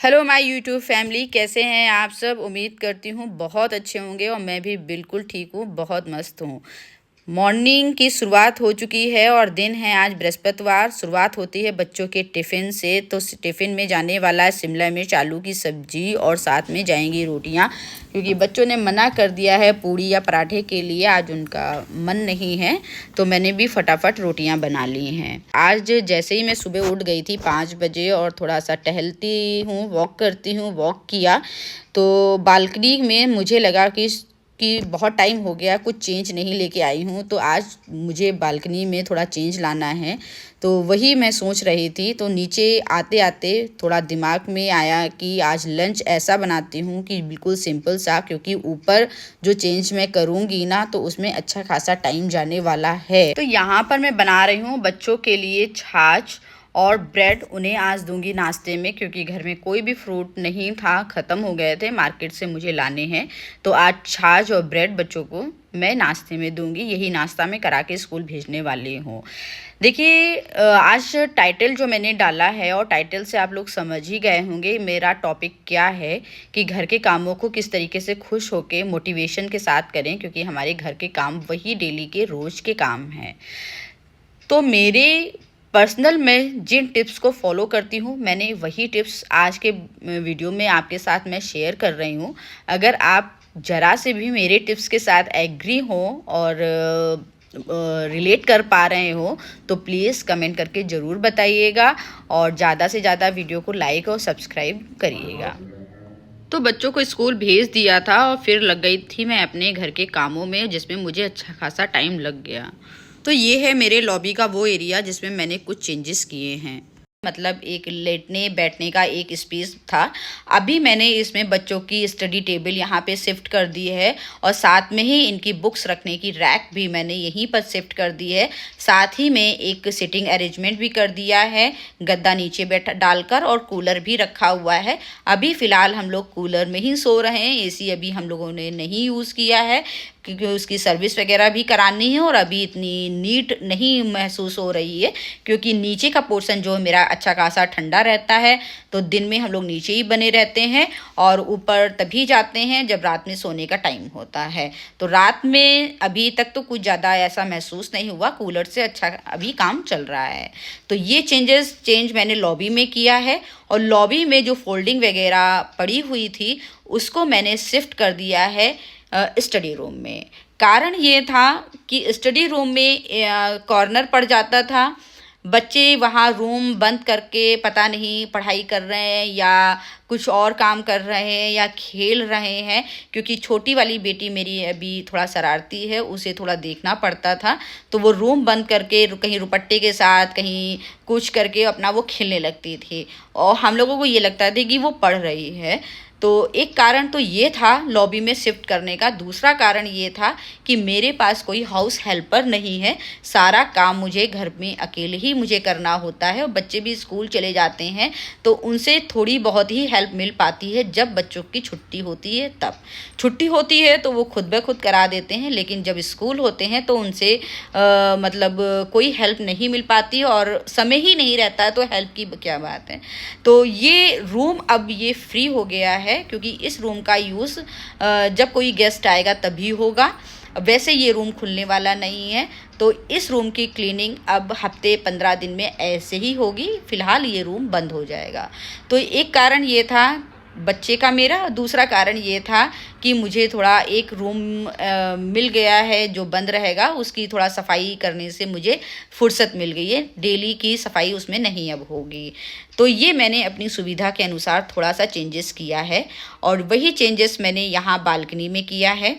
Hello my YouTube family, कैसे हैं आप सब। उम्मीद करती हूँ बहुत अच्छे होंगे और मैं भी बिल्कुल ठीक हूँ, बहुत मस्त हूँ। मॉर्निंग की शुरुआत हो चुकी है और दिन है आज बृहस्पतिवार। शुरुआत होती है बच्चों के टिफ़िन से। तो टिफ़िन में जाने वाला है शिमला मिर्च आलू की सब्ज़ी और साथ में जाएंगी रोटियां, क्योंकि बच्चों ने मना कर दिया है पूड़ी या पराठे के लिए। आज उनका मन नहीं है, तो मैंने भी फटाफट रोटियां बना ली हैं। आज जैसे ही मैं सुबह उठ गई थी 5 बजे और थोड़ा सा टहलती हूँ, वॉक करती हूँ, वॉक किया तो बालकनी में मुझे लगा कि बहुत टाइम हो गया कुछ चेंज नहीं लेके आई हूँ, तो आज मुझे बालकनी में थोड़ा चेंज लाना है। तो वही मैं सोच रही थी। तो नीचे आते आते थोड़ा दिमाग में आया कि आज लंच ऐसा बनाती हूँ कि बिल्कुल सिंपल सा, क्योंकि ऊपर जो चेंज मैं करूँगी ना तो उसमें अच्छा खासा टाइम जाने वाला है। तो यहाँ पर मैं बना रही हूँ बच्चों के लिए छाछ और ब्रेड। उन्हें आज दूंगी नाश्ते में, क्योंकि घर में कोई भी फ्रूट नहीं था, ख़त्म हो गए थे, मार्केट से मुझे लाने हैं। तो आज छाछ और ब्रेड बच्चों को मैं नाश्ते में दूंगी। यही नाश्ता मैं करा के स्कूल भेजने वाली हूँ। देखिए, आज टाइटल जो मैंने डाला है और टाइटल से आप लोग समझ ही गए होंगे मेरा टॉपिक क्या है, कि घर के कामों को किस तरीके से खुश होके मोटिवेशन के साथ करें, क्योंकि हमारे घर के काम वही डेली के रोज़ के काम हैं। तो मेरे पर्सनल मैं जिन टिप्स को फॉलो करती हूँ, मैंने वही टिप्स आज के वीडियो में आपके साथ मैं शेयर कर रही हूँ। अगर आप ज़रा से भी मेरे टिप्स के साथ एग्री हो और रिलेट कर पा रहे हो तो प्लीज़ कमेंट करके ज़रूर बताइएगा और ज़्यादा से ज़्यादा वीडियो को लाइक और सब्सक्राइब करिएगा। तो बच्चों को स्कूल भेज दिया था और फिर लग गई थी मैं अपने घर के कामों में, जिसमें मुझे अच्छा खासा टाइम लग गया। तो ये है मेरे लॉबी का वो एरिया जिसमें मैंने कुछ चेंजेस किए हैं। मतलब एक लेटने बैठने का एक स्पेस था, अभी मैंने इसमें बच्चों की स्टडी टेबल यहाँ पे शिफ्ट कर दी है और साथ में ही इनकी बुक्स रखने की रैक भी मैंने यहीं पर शिफ्ट कर दी है। साथ ही में एक सिटिंग अरेंजमेंट भी कर दिया है, गद्दा नीचे बैठा डालकर, और कूलर भी रखा हुआ है। अभी फ़िलहाल हम लोग कूलर में ही सो रहे हैं, एसी अभी हम लोगों ने नहीं यूज़ किया है, क्योंकि उसकी सर्विस वगैरह भी करानी है और अभी इतनी नीट नहीं महसूस हो रही है, क्योंकि नीचे का पोर्शन जो मेरा अच्छा खासा ठंडा रहता है। तो दिन में हम लोग नीचे ही बने रहते हैं और ऊपर तभी जाते हैं जब रात में सोने का टाइम होता है। तो रात में अभी तक तो कुछ ज़्यादा ऐसा महसूस नहीं हुआ, कूलर से अच्छा अभी काम चल रहा है। तो ये चेंज मैंने लॉबी में किया है और लॉबी में जो फोल्डिंग वगैरह पड़ी हुई थी उसको मैंने शिफ्ट कर दिया है स्टडी रूम में। कारण ये था कि स्टडी रूम में कॉर्नर पड़ जाता था, बच्चे वहाँ रूम बंद करके पता नहीं पढ़ाई कर रहे हैं या कुछ और काम कर रहे हैं या खेल रहे हैं, क्योंकि छोटी वाली बेटी मेरी अभी थोड़ा शरारती है, उसे थोड़ा देखना पड़ता था। तो वो रूम बंद करके कहीं रुपट्टे के साथ कहीं कुछ करके अपना वो खेलने लगती थी और हम लोगों को ये लगता था कि वो पढ़ रही है। तो एक कारण तो ये था लॉबी में शिफ्ट करने का। दूसरा कारण ये था कि मेरे पास कोई हाउस हेल्पर नहीं है, सारा काम मुझे घर में अकेले ही मुझे करना होता है और बच्चे भी स्कूल चले जाते हैं तो उनसे थोड़ी बहुत ही हेल्प मिल पाती है जब बच्चों की छुट्टी होती है। तब छुट्टी होती है तो वो खुद ब खुद करा देते हैं, लेकिन जब स्कूल होते हैं तो उनसे मतलब कोई हेल्प नहीं मिल पाती और समय ही नहीं रहता है, तो हेल्प की क्या बात है। तो ये रूम अब ये फ्री हो गया है, क्योंकि इस रूम का यूज़ जब कोई गेस्ट आएगा तभी होगा। वैसे ये रूम खुलने वाला नहीं है, तो इस रूम की क्लीनिंग अब हफ्ते 15 दिन में ऐसे ही होगी। फ़िलहाल ये रूम बंद हो जाएगा। तो एक कारण ये था बच्चे का मेरा, दूसरा कारण ये था कि मुझे थोड़ा एक रूम मिल गया है जो बंद रहेगा, उसकी थोड़ा सफाई करने से मुझे फुर्सत मिल गई है, डेली की सफाई उसमें नहीं अब होगी। तो ये मैंने अपनी सुविधा के अनुसार थोड़ा सा चेंजेस किया है और वही चेंजेस मैंने यहाँ बालकनी में किया है।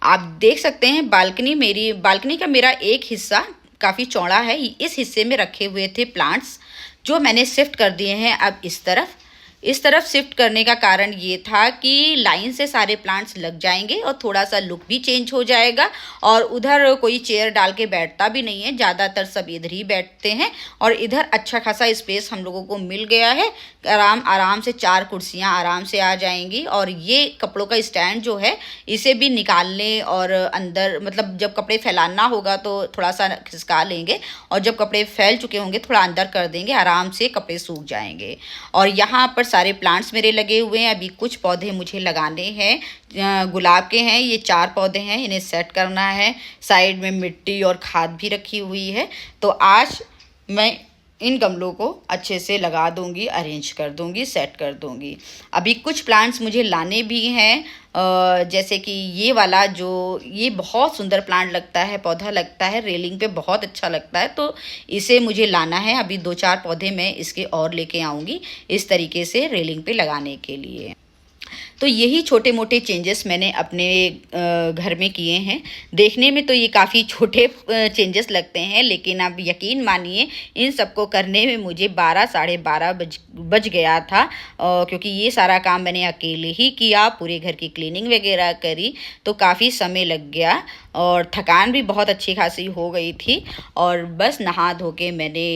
आप देख सकते हैं बालकनी का मेरा एक हिस्सा काफ़ी चौड़ा है। इस हिस्से में रखे हुए थे प्लांट्स जो मैंने शिफ्ट कर दिए हैं अब इस तरफ। इस तरफ शिफ्ट करने का कारण ये था कि लाइन से सारे प्लांट्स लग जाएंगे और थोड़ा सा लुक भी चेंज हो जाएगा, और उधर कोई चेयर डाल के बैठता भी नहीं है, ज़्यादातर सब इधर ही बैठते हैं। और इधर अच्छा खासा स्पेस हम लोगों को मिल गया है, आराम से 4 कुर्सियाँ आराम से आ जाएंगी। और ये कपड़ों का स्टैंड जो है इसे भी निकालने और अंदर मतलब जब कपड़े फैलाना होगा तो थोड़ा सा खिसका लेंगे, और जब कपड़े फैल चुके होंगे थोड़ा अंदर कर देंगे, आराम से कपड़े सूख जाएंगे। और यहाँ पर सारे प्लांट्स मेरे लगे हुए हैं। अभी कुछ पौधे मुझे लगाने हैं, गुलाब के हैं, ये 4 पौधे हैं, इन्हें सेट करना है। साइड में मिट्टी और खाद भी रखी हुई है, तो आज मैं इन गमलों को अच्छे से लगा दूंगी, अरेंज कर दूंगी, सेट कर दूंगी। अभी कुछ प्लांट्स मुझे लाने भी हैं, जैसे कि ये वाला जो ये बहुत सुंदर प्लांट लगता है, पौधा लगता है, रेलिंग पे बहुत अच्छा लगता है, तो इसे मुझे लाना है। अभी 2-4 पौधे मैं इसके और लेके आऊँगी इस तरीके से रेलिंग पे लगाने के लिए। तो यही छोटे मोटे चेंजेस मैंने अपने घर में किए हैं। देखने में तो ये काफ़ी छोटे चेंजेस लगते हैं, लेकिन आप यकीन मानिए इन सबको करने में मुझे 12 साढ़े 12 बज गया था, क्योंकि ये सारा काम मैंने अकेले ही किया। पूरे घर की क्लीनिंग वगैरह करी तो काफ़ी समय लग गया, और थकान भी बहुत अच्छी खासी हो गई थी। और बस नहा धो के मैंने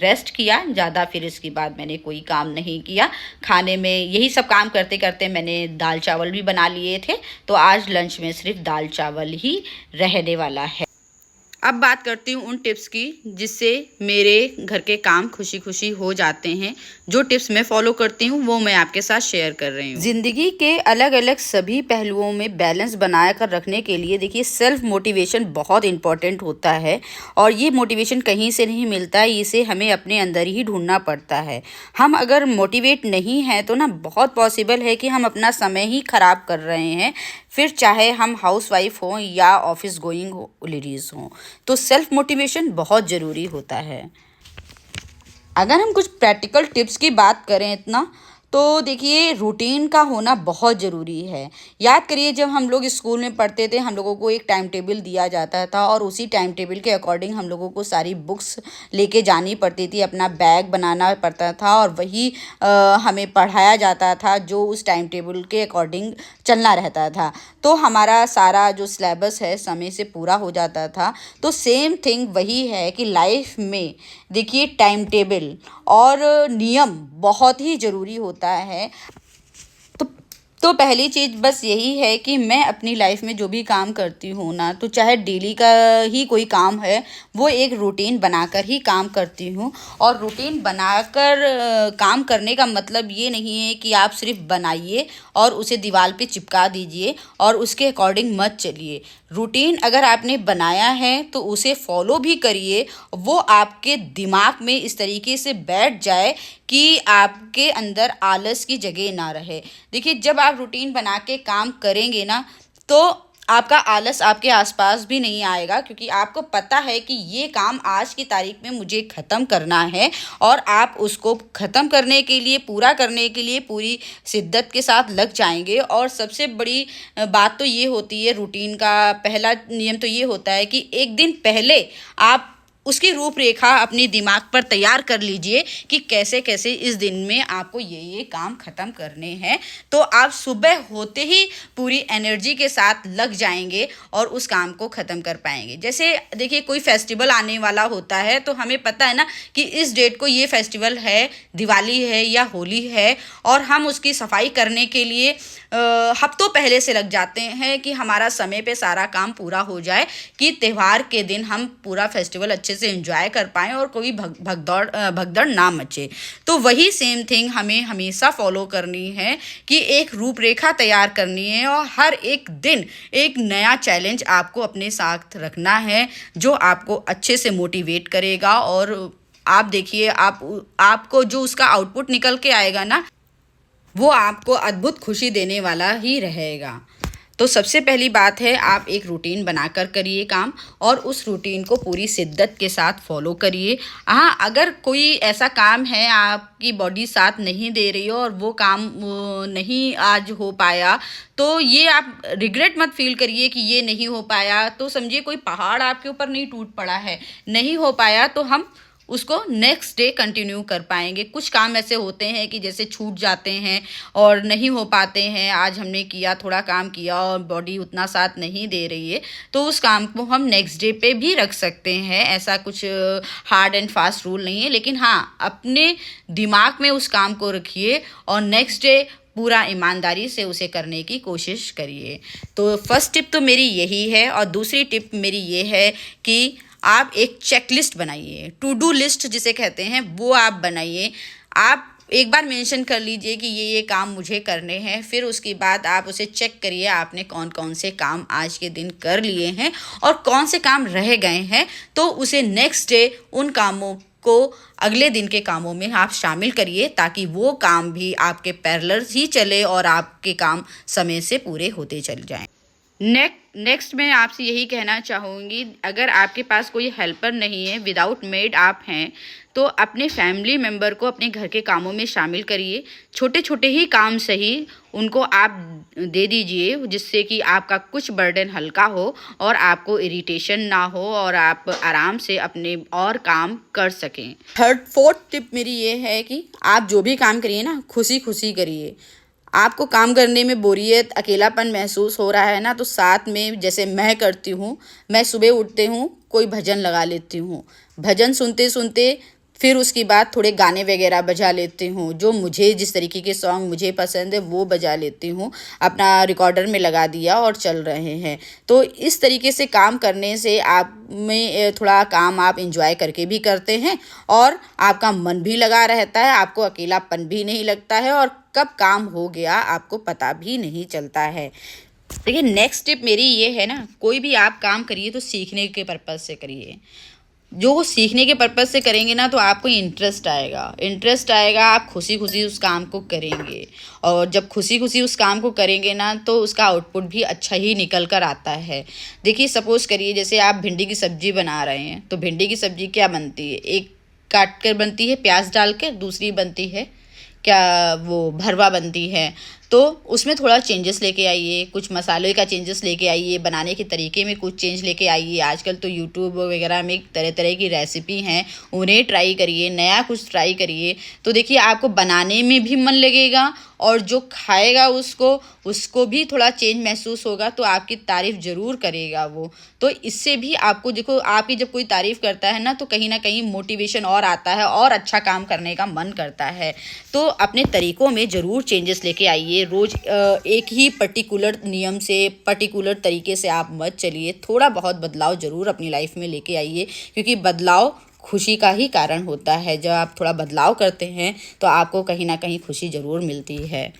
रेस्ट किया ज़्यादा, फिर इसके बाद मैंने कोई काम नहीं किया। खाने में यही सब काम करते करते मैंने दाल चावल भी बना लिए थे, तो आज लंच में सिर्फ दाल चावल ही रहने वाला है। अब बात करती हूँ उन टिप्स की जिससे मेरे घर के काम खुशी खुशी हो जाते हैं। जो टिप्स मैं फॉलो करती हूँ वो मैं आपके साथ शेयर कर रही हूँ। ज़िंदगी के अलग अलग सभी पहलुओं में बैलेंस बना कर रखने के लिए देखिए सेल्फ मोटिवेशन बहुत इम्पॉर्टेंट होता है, और ये मोटिवेशन कहीं से नहीं मिलता है, इसे हमें अपने अंदर ही ढूंढना पड़ता है। हम अगर मोटिवेट नहीं हैं तो ना बहुत पॉसिबल है कि हम अपना समय ही ख़राब कर रहे हैं, फिर चाहे हम हाउसवाइफ हों या ऑफिस गोइंग लेडीज़ हों। तो सेल्फ मोटिवेशन बहुत ज़रूरी होता है। अगर हम कुछ प्रैक्टिकल टिप्स की बात करें इतना, तो देखिए रूटीन का होना बहुत ज़रूरी है। याद करिए जब हम लोग स्कूल में पढ़ते थे, हम लोगों को एक टाइम टेबल दिया जाता था, और उसी टाइम टेबल के अकॉर्डिंग हम लोगों को सारी बुक्स लेके जानी पड़ती थी, अपना बैग बनाना पड़ता था, और वही हमें पढ़ाया जाता था जो उस टाइम टेबल के अकॉर्डिंग चलना रहता था। तो हमारा सारा जो सिलेबस है समय से पूरा हो जाता था। तो सेम थिंग वही है कि लाइफ में देखिए टाइम टेबल और नियम बहुत ही ज़रूरी होता है। तो पहली चीज़ बस यही है कि मैं अपनी लाइफ में जो भी काम करती हूँ ना, तो चाहे डेली का ही कोई काम है, वो एक रूटीन बनाकर ही काम करती हूँ। और रूटीन बनाकर काम करने का मतलब ये नहीं है कि आप सिर्फ बनाइए और उसे दीवार पे चिपका दीजिए और उसके अकॉर्डिंग मत चलिए। रूटीन अगर आपने बनाया है तो उसे फॉलो भी करिए, वो आपके दिमाग में इस तरीके से बैठ जाए कि आपके अंदर आलस की जगह ना रहे। देखिए जब आप रूटीन बना के काम करेंगे ना, तो आपका आलस आपके आसपास भी नहीं आएगा, क्योंकि आपको पता है कि ये काम आज की तारीख में मुझे ख़त्म करना है, और आप उसको ख़त्म करने के लिए, पूरा करने के लिए पूरी शिद्दत के साथ लग जाएंगे। और सबसे बड़ी बात तो ये होती है, रूटीन का पहला नियम तो ये होता है कि एक दिन पहले आप उसकी रूपरेखा अपने दिमाग पर तैयार कर लीजिए कि कैसे कैसे इस दिन में आपको ये काम ख़त्म करने हैं। तो आप सुबह होते ही पूरी एनर्जी के साथ लग जाएंगे और उस काम को ख़त्म कर पाएंगे। जैसे देखिए कोई फेस्टिवल आने वाला होता है, तो हमें पता है ना कि इस डेट को ये फेस्टिवल है, दिवाली है या होली है, और हम उसकी सफाई करने के लिए हफ्तों पहले से लग जाते हैं कि हमारा समय पे सारा काम पूरा हो जाए, कि त्यौहार के दिन हम पूरा फेस्टिवल अच्छे से एंजॉय कर पाएँ और कोई भगदड़ ना मचे। तो वही सेम थिंग हमें हमेशा फॉलो करनी है कि एक रूपरेखा तैयार करनी है, और हर एक दिन एक नया चैलेंज आपको अपने साथ रखना है जो आपको अच्छे से मोटिवेट करेगा। और आप देखिए आपको जो उसका आउटपुट निकल के आएगा ना, वो आपको अद्भुत खुशी देने वाला ही रहेगा। तो सबसे पहली बात है, आप एक रूटीन बनाकर करिए काम, और उस रूटीन को पूरी शिद्दत के साथ फॉलो करिए। हाँ, अगर कोई ऐसा काम है आपकी बॉडी साथ नहीं दे रही हो और वो काम नहीं आज हो पाया, तो ये आप रिग्रेट मत फील करिए कि ये नहीं हो पाया। तो समझिए कोई पहाड़ आपके ऊपर नहीं टूट पड़ा है, नहीं हो पाया तो हम उसको नेक्स्ट डे कंटिन्यू कर पाएंगे। कुछ काम ऐसे होते हैं कि जैसे छूट जाते हैं और नहीं हो पाते हैं, आज हमने किया, थोड़ा काम किया और बॉडी उतना साथ नहीं दे रही है, तो उस काम को हम नेक्स्ट डे पे भी रख सकते हैं। ऐसा कुछ हार्ड एंड फास्ट रूल नहीं है, लेकिन हाँ, अपने दिमाग में उस काम को रखिए और नेक्स्ट डे पूरा ईमानदारी से उसे करने की कोशिश करिए। तो फर्स्ट टिप तो मेरी यही है, और दूसरी टिप मेरी ये है कि आप एक चेकलिस्ट बनाइए, टू डू लिस्ट जिसे कहते हैं, वो आप बनाइए। आप एक बार मेंशन कर लीजिए कि ये काम मुझे करने हैं, फिर उसके बाद आप उसे चेक करिए आपने कौन कौन से काम आज के दिन कर लिए हैं और कौन से काम रह गए हैं, तो उसे नेक्स्ट डे उन कामों को अगले दिन के कामों में आप शामिल करिए, ताकि वो काम भी आपके पैरेलल ही चले और आपके काम समय से पूरे होते चल जाएं। नेक्स्ट मैं आपसे यही कहना चाहूँगी, अगर आपके पास कोई हेल्पर नहीं है, विदाउट मेड आप हैं, तो अपने फैमिली मेम्बर को अपने घर के कामों में शामिल करिए। छोटे छोटे ही काम सही, उनको आप दे दीजिए, जिससे कि आपका कुछ बर्डन हल्का हो और आपको इरिटेशन ना हो और आप आराम से अपने और काम कर सकें। फोर्थ टिप मेरी ये है कि आप जो भी काम करिए ना, खुशी खुशी करिए। आपको काम करने में बोरियत, अकेलापन महसूस हो रहा है ना, तो साथ में, जैसे मैं करती हूँ, मैं सुबह उठते हूँ, कोई भजन लगा लेती हूँ, भजन सुनते सुनते फिर उसके बाद थोड़े गाने वगैरह बजा लेती हूँ, जो मुझे जिस तरीके के सॉन्ग मुझे पसंद है वो बजा लेती हूँ, अपना रिकॉर्डर में लगा दिया और चल रहे हैं। तो इस तरीके से काम करने से आप में थोड़ा काम आप इंजॉय करके भी करते हैं और आपका मन भी लगा रहता है, आपको अकेलापन भी नहीं लगता है और कब काम हो गया आपको पता भी नहीं चलता है। देखिए, नेक्स्ट टिप मेरी ये है ना, कोई भी आप काम करिए तो सीखने के पर्पज़ से करिए। जो सीखने के पर्पज़ से करेंगे ना, तो आपको इंटरेस्ट आएगा, आप खुशी खुशी उस काम को करेंगे, और जब खुशी खुशी उस काम को करेंगे ना, तो उसका आउटपुट भी अच्छा ही निकल कर आता है। देखिए, सपोज़ करिए जैसे आप भिंडी की सब्ज़ी बना रहे हैं, तो भिंडी की सब्ज़ी क्या बनती है, एक काट कर बनती है प्याज डाल के, दूसरी बनती है क्या, वो भरवा बनती है। तो उसमें थोड़ा चेंजेस लेके आइए, कुछ मसाले का चेंजेस लेके आइए, बनाने के तरीके में कुछ चेंज लेके आइए। आजकल तो यूट्यूब वगैरह में तरह तरह की रेसिपी हैं, उन्हें ट्राई करिए, नया कुछ ट्राई करिए। तो देखिए, आपको बनाने में भी मन लगेगा और जो खाएगा उसको भी थोड़ा चेंज महसूस होगा, तो आपकी तारीफ़ ज़रूर करेगा वो। तो इससे भी आपको, देखो, आपकी जब कोई तारीफ़ करता है ना, तो कहीं ना कहीं मोटिवेशन और आता है और अच्छा काम करने का मन करता है। तो अपने तरीक़ों में ज़रूर चेंजेस लेके आइए। रोज़ एक ही पर्टिकुलर नियम से, पर्टिकुलर तरीके से आप मत चलिए, थोड़ा बहुत बदलाव ज़रूर अपनी लाइफ में लेके आइए, क्योंकि बदलाव खुशी का ही कारण होता है। जब आप थोड़ा बदलाव करते हैं तो आपको कहीं ना कहीं खुशी ज़रूर मिलती है।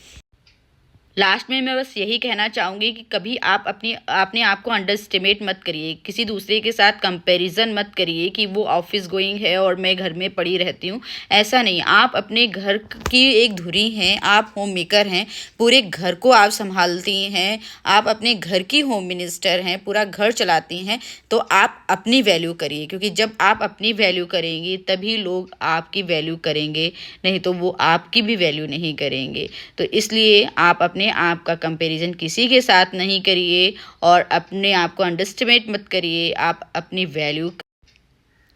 लास्ट में मैं बस यही कहना चाहूँगी कि कभी आप अपने आप को अंडर एस्टिमेट मत करिए, किसी दूसरे के साथ कंपैरिजन मत करिए कि वो ऑफिस गोइंग है और मैं घर में पड़ी रहती हूँ। ऐसा नहीं, आप अपने घर की एक धुरी हैं, आप होम मेकर हैं, पूरे घर को आप संभालती हैं, आप अपने घर की होम मिनिस्टर हैं, पूरा घर चलाती हैं। तो आप अपनी वैल्यू करिए, क्योंकि जब आप अपनी वैल्यू करेंगी तभी लोग आपकी वैल्यू करेंगे, नहीं तो वो आपकी भी वैल्यू नहीं करेंगे। तो इसलिए आप अपने आप का कंपैरिजन किसी के साथ नहीं करिए और अपने आप को अंडरएस्टिमेट मत करिए, आप अपनी वैल्यू।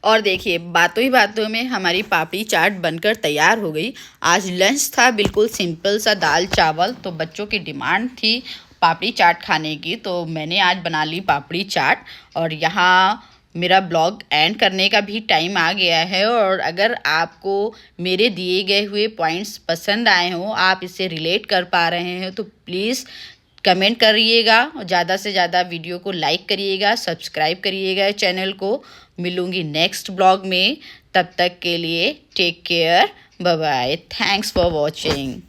और देखिए, बातों ही बातों में हमारी पापड़ी चाट बनकर तैयार हो गई। आज लंच था बिल्कुल सिंपल सा, दाल चावल। तो बच्चों की डिमांड थी पापड़ी चाट खाने की, तो मैंने आज बना ली पापड़ी चाट। और यहाँ मेरा ब्लॉग एंड करने का भी टाइम आ गया है, और अगर आपको मेरे दिए गए हुए पॉइंट्स पसंद आए हों, आप इससे रिलेट कर पा रहे हैं, तो प्लीज़ कमेंट करिएगा, ज़्यादा से ज़्यादा वीडियो को लाइक करिएगा, सब्सक्राइब करिएगा चैनल को। मिलूँगी नेक्स्ट ब्लॉग में, तब तक के लिए take care, bye bye, thanks for watching.